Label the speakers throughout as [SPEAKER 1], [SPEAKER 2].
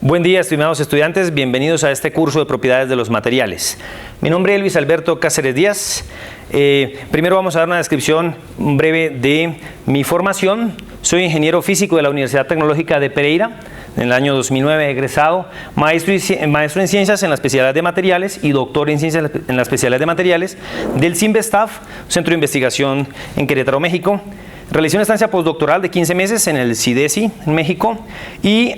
[SPEAKER 1] Buen día, estimados estudiantes. Bienvenidos a este curso de propiedades de los materiales. Mi nombre es Luis Alberto Cáceres Díaz. Primero vamos a dar una descripción breve de mi formación. Soy ingeniero físico de la Universidad Tecnológica de Pereira. En el año 2009 egresado, maestro en ciencias en la especialidad de materiales y doctor en ciencias en la especialidad de materiales del CINVESTAF, Centro de Investigación en Querétaro, México. Realicé una estancia postdoctoral de 15 meses en el CIDESI, en México, y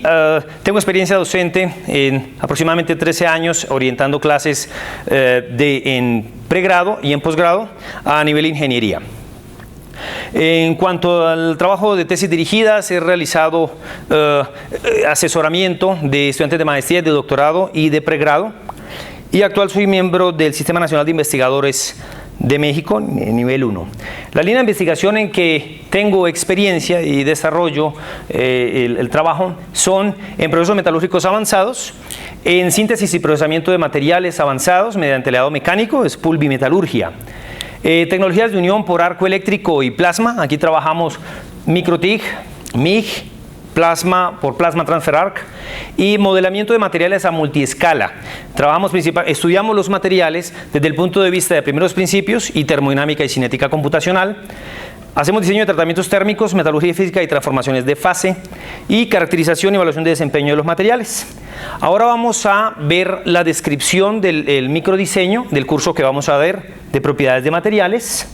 [SPEAKER 1] tengo experiencia docente en aproximadamente 13 años orientando clases en pregrado y en posgrado a nivel de ingeniería. En cuanto al trabajo de tesis dirigidas, he realizado asesoramiento de estudiantes de maestría, de doctorado y de pregrado, y actual soy miembro del Sistema Nacional de Investigadores de México, nivel 1. La línea de investigación en que tengo experiencia y desarrollo el trabajo son en procesos metalúrgicos avanzados, en síntesis y procesamiento de materiales avanzados mediante leado mecánico, es pulvimetalurgia. Tecnologías de unión por arco eléctrico y plasma, aquí trabajamos microTIG, MIG, plasma por plasma transfer arc, y modelamiento de materiales a multiescala. Estudiamos los materiales desde el punto de vista de primeros principios y termodinámica y cinética computacional. Hacemos diseño de tratamientos térmicos, metalurgia física y transformaciones de fase, y caracterización y evaluación de desempeño de los materiales. Ahora vamos a ver la descripción del microdiseño del curso que vamos a ver de propiedades de materiales.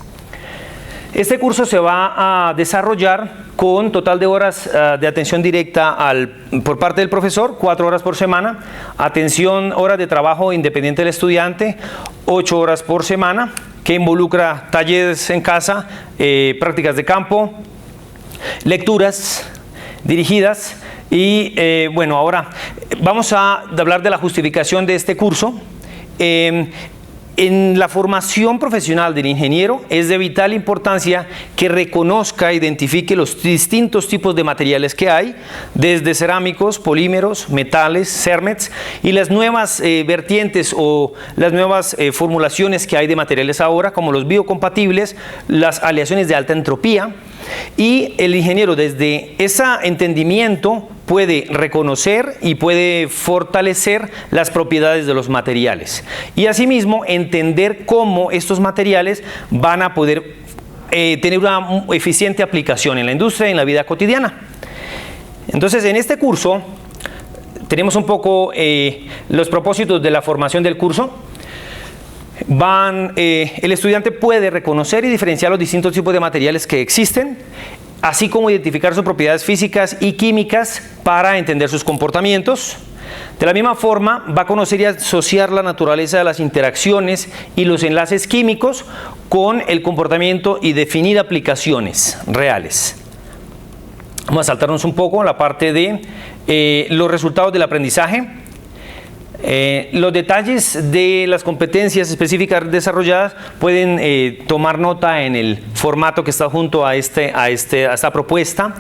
[SPEAKER 1] Este curso se va a desarrollar con total de horas de atención directa por parte del profesor, 4 horas por semana, atención, horas de trabajo independiente del estudiante, 8 horas por semana, que involucra talleres en casa, prácticas de campo, lecturas dirigidas. Y bueno, ahora vamos a hablar de la justificación de este curso. En la formación profesional del ingeniero es de vital importancia que reconozca e identifique los distintos tipos de materiales que hay, desde cerámicos, polímeros, metales, CERMETs, y las nuevas vertientes o las nuevas formulaciones que hay de materiales ahora, como los biocompatibles, las aleaciones de alta entropía. Y el ingeniero, desde ese entendimiento, puede reconocer y puede fortalecer las propiedades de los materiales, y asimismo entender cómo estos materiales van a poder tener una eficiente aplicación en la industria y en la vida cotidiana. Entonces, en este curso tenemos un poco los propósitos de la formación del curso. El estudiante puede reconocer y diferenciar los distintos tipos de materiales que existen, así como identificar sus propiedades físicas y químicas para entender sus comportamientos. De la misma forma, va a conocer y asociar la naturaleza de las interacciones y los enlaces químicos con el comportamiento y definir aplicaciones reales. Vamos a saltarnos un poco a la parte de los resultados del aprendizaje. Los detalles de las competencias específicas desarrolladas pueden tomar nota en el formato que está junto a esta propuesta.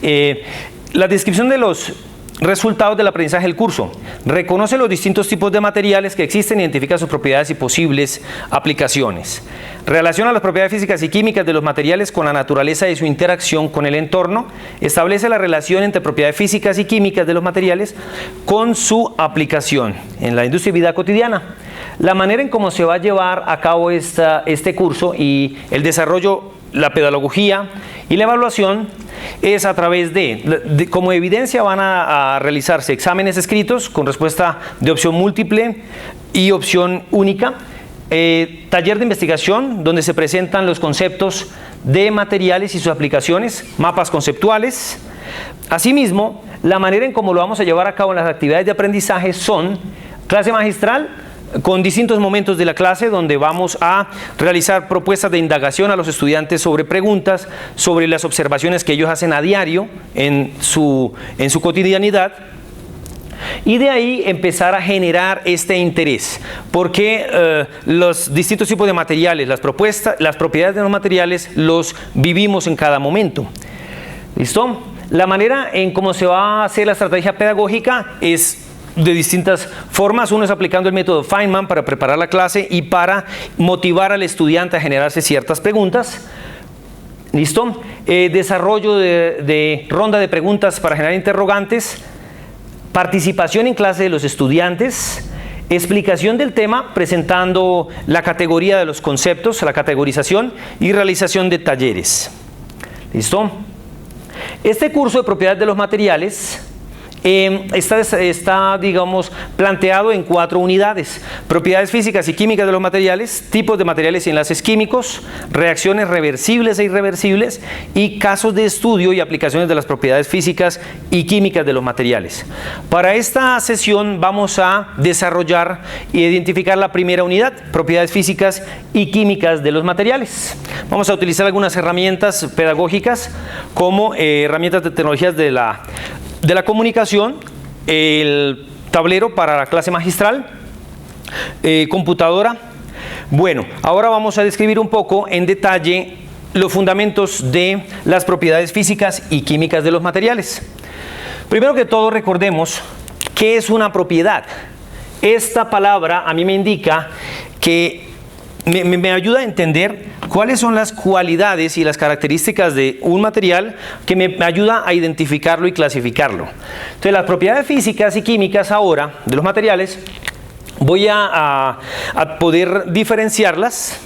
[SPEAKER 1] La descripción de los resultados del aprendizaje del curso: reconoce los distintos tipos de materiales que existen, identifica sus propiedades y posibles aplicaciones. Relaciona las propiedades físicas y químicas de los materiales con la naturaleza de su interacción con el entorno. Establece la relación entre propiedades físicas y químicas de los materiales con su aplicación en la industria y vida cotidiana. La manera en cómo se va a llevar a cabo este curso y el desarrollo, la pedagogía y la evaluación es a través como evidencia van a realizarse exámenes escritos con respuesta de opción múltiple y opción única. Taller de investigación donde se presentan los conceptos de materiales y sus aplicaciones, mapas conceptuales. Asimismo, la manera en cómo lo vamos a llevar a cabo en las actividades de aprendizaje son clase magistral, con distintos momentos de la clase donde vamos a realizar propuestas de indagación a los estudiantes sobre preguntas, sobre las observaciones que ellos hacen a diario en su cotidianidad, y de ahí empezar a generar este interés, porque los distintos tipos de materiales, las propiedades de los materiales los vivimos en cada momento. ¿Listo? La manera en cómo se va a hacer la estrategia pedagógica es de distintas formas. Uno es aplicando el método Feynman para preparar la clase y para motivar al estudiante a generarse ciertas preguntas. ¿Listo? Desarrollo de ronda de preguntas para generar interrogantes. participación en clase de los estudiantes, explicación del tema presentando la categoría de los conceptos, la categorización y realización de talleres. ¿Listo? Este curso de propiedades de los materiales está, digamos, planteado en 4 unidades: propiedades físicas y químicas de los materiales, tipos de materiales y enlaces químicos, reacciones reversibles e irreversibles y casos de estudio y aplicaciones de las propiedades físicas y químicas de los materiales. Para esta sesión vamos a desarrollar e identificar la primera unidad, propiedades físicas y químicas de los materiales. Vamos a utilizar algunas herramientas pedagógicas como herramientas de tecnologías de la comunicación, el tablero para la clase magistral, computadora. Bueno, ahora vamos a describir un poco en detalle los fundamentos de las propiedades físicas y químicas de los materiales. Primero que todo, recordemos qué es una propiedad. Esta palabra a mí me indica que me ayuda a entender cuáles son las cualidades y las características de un material, que me ayuda a identificarlo y clasificarlo. Entonces, las propiedades físicas y químicas ahora de los materiales voy a poder diferenciarlas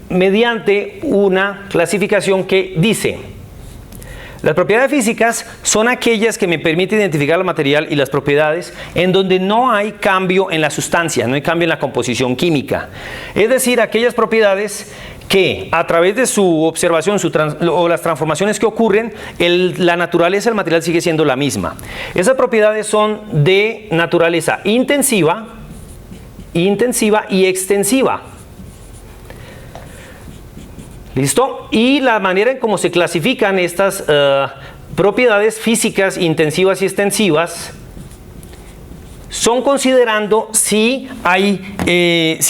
[SPEAKER 1] mediante una clasificación que dice: las propiedades físicas son aquellas que me permiten identificar el material y las propiedades en donde no hay cambio en la sustancia, no hay cambio en la composición química. Es decir, aquellas propiedades que a través de su observación o las transformaciones que ocurren, la naturaleza del material sigue siendo la misma. Esas propiedades son de naturaleza intensiva y extensiva. ¿Listo? Y la manera en cómo se clasifican estas propiedades físicas intensivas y extensivas son considerando si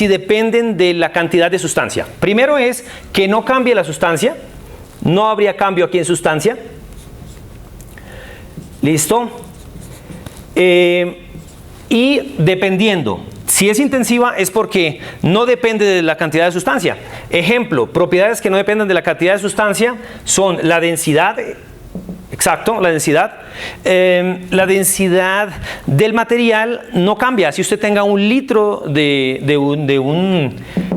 [SPEAKER 1] dependen de la cantidad de sustancia. Primero es que no cambie la sustancia, no habría cambio aquí en sustancia. ¿Listo? Y dependiendo. Si es intensiva es porque no depende de la cantidad de sustancia. Ejemplo, propiedades que no dependen de la cantidad de sustancia son la densidad. Exacto, la densidad. La densidad del material no cambia. Si usted tenga 1 litro de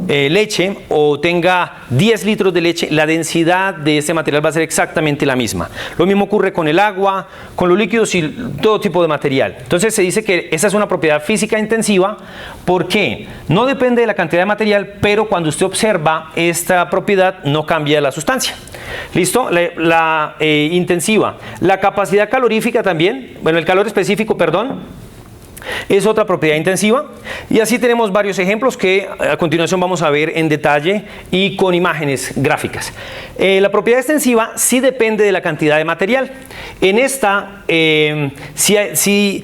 [SPEAKER 1] leche o tenga 10 litros de leche, la densidad de ese material va a ser exactamente la misma. Lo mismo ocurre con el agua, con los líquidos y todo tipo de material. Entonces se dice que esa es una propiedad física intensiva porque no depende de la cantidad de material, pero cuando usted observa esta propiedad no cambia la sustancia. ¿Listo? La intensiva. La capacidad calorífica también, el calor específico, es otra propiedad intensiva. Y así tenemos varios ejemplos que a continuación vamos a ver en detalle y con imágenes gráficas. La propiedad extensiva sí depende de la cantidad de material. En esta sí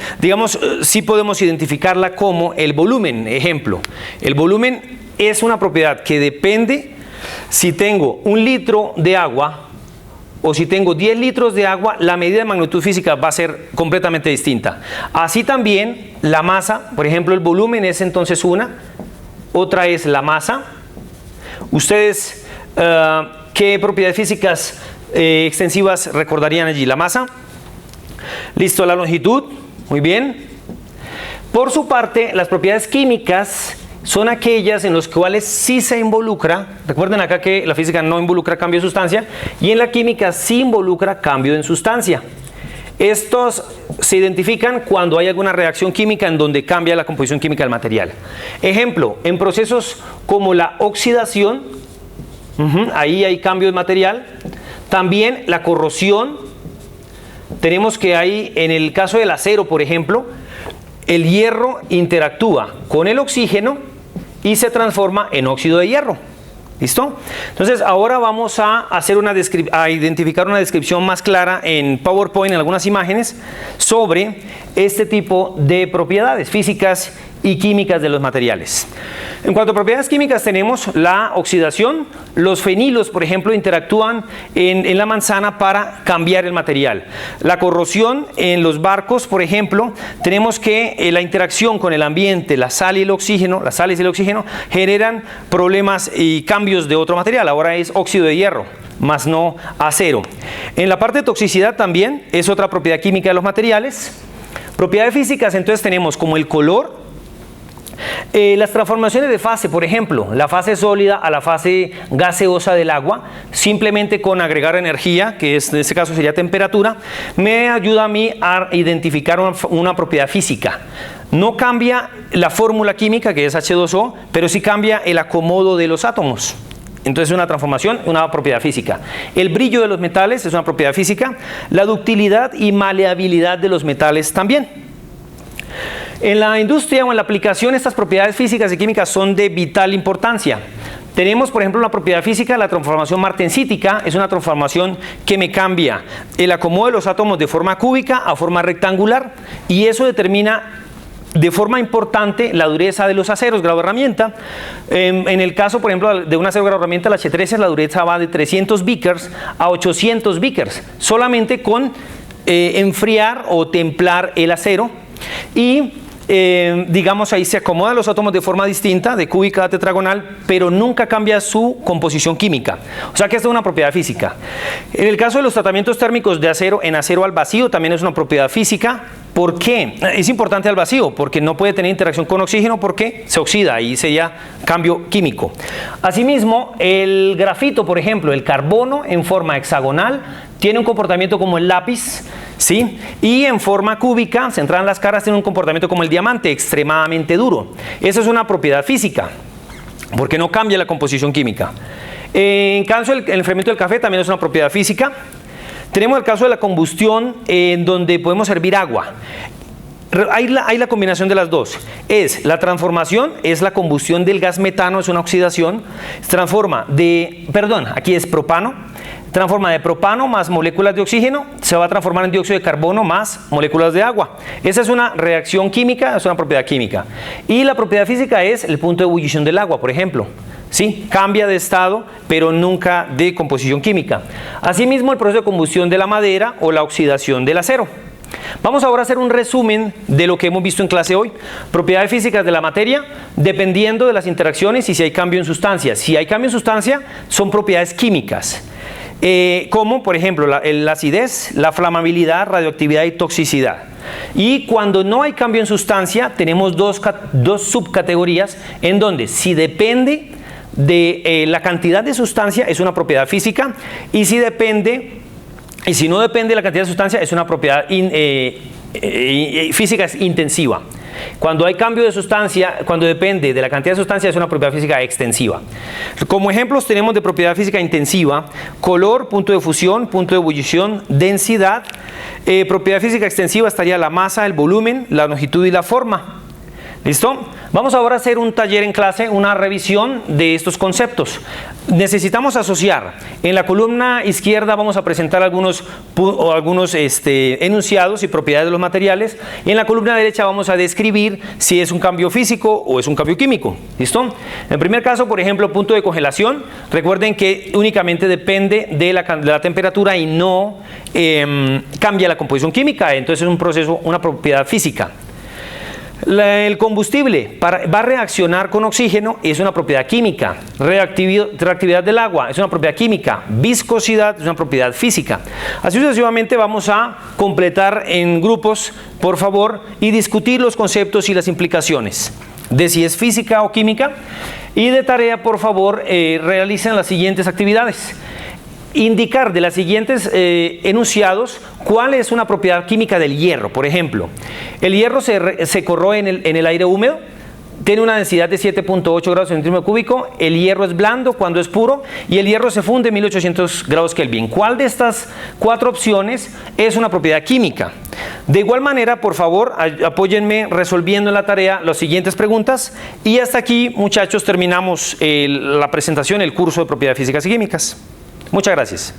[SPEAKER 1] podemos identificarla como el volumen. Ejemplo, el volumen es una propiedad que depende si tengo 1 litro de agua o si tengo 10 litros de agua, la medida de magnitud física va a ser completamente distinta. Así también la masa, por ejemplo, el volumen es entonces otra es la masa. Ustedes, ¿qué propiedades físicas extensivas recordarían allí? La masa. Listo, la longitud, muy bien. Por su parte, las propiedades químicas son aquellas en las cuales sí se involucra, recuerden acá que la física no involucra cambio de sustancia, y en la química sí involucra cambio en sustancia. Estos se identifican cuando hay alguna reacción química en donde cambia la composición química del material. Ejemplo, en procesos como la oxidación, ahí hay cambio de material. También la corrosión, tenemos que hay, en el caso del acero, por ejemplo, el hierro interactúa con el oxígeno y se transforma en óxido de hierro. ¿Listo? Entonces ahora vamos a identificar una descripción más clara en PowerPoint, en algunas imágenes, sobre este tipo de propiedades físicas y químicas de los materiales. En cuanto a propiedades químicas tenemos la oxidación. Los fenilos, por ejemplo, interactúan en la manzana para cambiar el material. La corrosión en los barcos, por ejemplo, tenemos que la interacción con el ambiente, la sal y el oxígeno, las sales y el oxígeno generan problemas y cambios de otro material. Ahora es óxido de hierro, más no acero. En la parte de toxicidad también es otra propiedad química de los materiales. Propiedades físicas, entonces tenemos como el color, las transformaciones de fase, por ejemplo, la fase sólida a la fase gaseosa del agua, simplemente con agregar energía, que en este caso sería temperatura, me ayuda a mí a identificar una propiedad física. No cambia la fórmula química, que es H2O, pero sí cambia el acomodo de los átomos. Entonces una transformación, una propiedad física. El brillo de los metales es una propiedad física. La ductilidad y maleabilidad de los metales también. En la industria o en la aplicación, estas propiedades físicas y químicas son de vital importancia. Tenemos, por ejemplo, una propiedad física, la transformación martensítica, es una transformación que me cambia el acomodo de los átomos de forma cúbica a forma rectangular, y eso determina de forma importante la dureza de los aceros grado herramienta. En el caso, por ejemplo, de un acero grado herramienta, la H13, la dureza va de 300 Vickers a 800 Vickers, solamente con enfriar o templar el acero. Y digamos, ahí se acomodan los átomos de forma distinta, de cúbica a tetragonal, pero nunca cambia su composición química. O sea que esta es una propiedad física. En el caso de los tratamientos térmicos de acero en acero al vacío, también es una propiedad física. ¿Por qué? Es importante al vacío, porque no puede tener interacción con oxígeno porque se oxida, y sería cambio químico. Asimismo, el grafito, por ejemplo, el carbono en forma hexagonal, tiene un comportamiento como el lápiz, ¿sí? Y en forma cúbica, centrada en las caras, tiene un comportamiento como el diamante, extremadamente duro. Esa es una propiedad física, porque no cambia la composición química. En caso del enfriamiento del café, también es una propiedad física. Tenemos el caso de la combustión, en donde podemos hervir agua. Hay la combinación de las dos. Es la transformación, es la combustión del gas metano, es una oxidación. Transforma aquí es propano. Transforma de propano más moléculas de oxígeno, se va a transformar en dióxido de carbono más moléculas de agua. Esa es una reacción química, es una propiedad química. Y la propiedad física es el punto de ebullición del agua, por ejemplo. ¿Sí? Cambia de estado, pero nunca de composición química. Asimismo, el proceso de combustión de la madera o la oxidación del acero. Vamos ahora a hacer un resumen de lo que hemos visto en clase hoy. Propiedades físicas de la materia, dependiendo de las interacciones y si hay cambio en sustancia. Si hay cambio en sustancia, son propiedades químicas. Como, por ejemplo, la acidez, la flamabilidad, radioactividad y toxicidad. Y cuando no hay cambio en sustancia, tenemos dos subcategorías en donde si depende de la cantidad de sustancia es una propiedad física, y si no depende de la cantidad de sustancia es una propiedad física intensiva. Cuando hay cambio de sustancia, cuando depende de la cantidad de sustancia, es una propiedad física extensiva. Como ejemplos tenemos de propiedad física intensiva: color, punto de fusión, punto de ebullición, densidad. Propiedad física extensiva estaría la masa, el volumen, la longitud y la forma. ¿Listo? Vamos ahora a hacer un taller en clase, una revisión de estos conceptos. Necesitamos asociar. En la columna izquierda vamos a presentar algunos enunciados y propiedades de los materiales. Y en la columna derecha vamos a describir si es un cambio físico o es un cambio químico. ¿Listo? En el primer caso, por ejemplo, punto de congelación. Recuerden que únicamente depende de la temperatura y no cambia la composición química. Entonces es un proceso, una propiedad física. El combustible va a reaccionar con oxígeno, es una propiedad química. Reactividad del agua es una propiedad química. Viscosidad es una propiedad física. Así sucesivamente vamos a completar en grupos, por favor, y discutir los conceptos y las implicaciones de si es física o química. Y de tarea, por favor, realicen las siguientes actividades. Indicar de las siguientes enunciados cuál es una propiedad química del hierro. Por ejemplo, el hierro se corroe en el aire húmedo, tiene una densidad de 7.8 grados centímetro cúbico, el hierro es blando cuando es puro y el hierro se funde en 1800 grados Kelvin. ¿Cuál de estas cuatro opciones es una propiedad química? De igual manera, por favor, apóyenme resolviendo en la tarea las siguientes preguntas. Y hasta aquí, muchachos, terminamos la presentación, el curso de propiedades físicas y químicas. Muchas gracias.